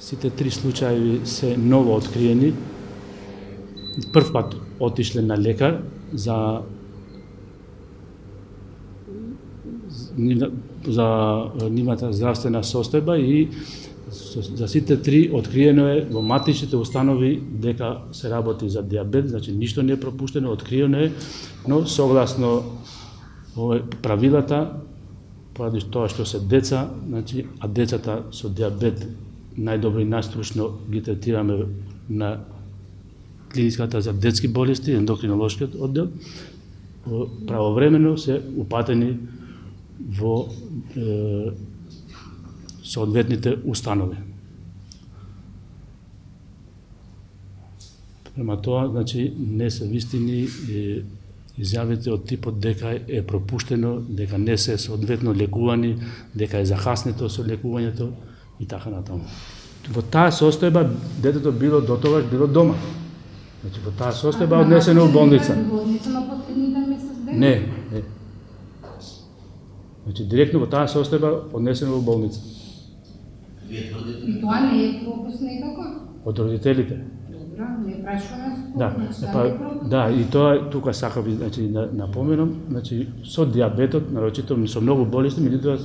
Сите три случаи се ново откриени. Прв пат отишле на лекар за нивната здравствена состојба и за сите три откриено е во матичните установи дека се работи за диабет, значи ништо не е пропуштено, откриено е, но согласно правилата, поради тоа што се деца, значи, а децата со диабет најдобро и најстручно ги третираме на клиниската за детски болести, ендокринолошкиот оддел, правовремено се упатени во соодветните установи. Према тоа, значи, не се вистини изјавите од типот дека е пропуштено, дека не се соодветно лекувани, дека е закаснето со лекувањето и така натаму. Во таа состојба детето било дотогаш било дома. Значи во таа состојба однесено во болница. Не. Значи директно во таа состојба однесено во болница. И тоа не е пропуск некако? Од родителите. Добро, не прашуваме. Да, и тоа тука сакав значи напоменам, значи со диабетот, нарочито со многу болести, меѓутоа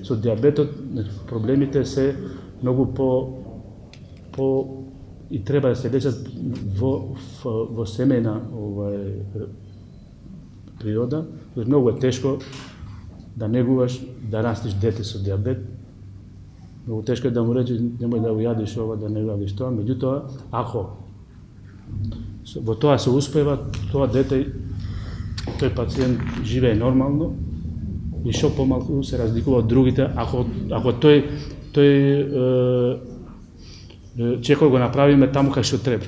со диабетот значи, проблемите се многу по и треба да се лечат во семејна природа, многу е тешко да негуваш да растиш дете со диабет. Многу тешко е да му речеш немој да го јадиш ова, да не јадиш тоа, меѓутоа ако во тоа се успева, тоа дете, тој пациент живее нормално и што помалку се разликува од другите, ако тој чекор го направиме таму кај што треба.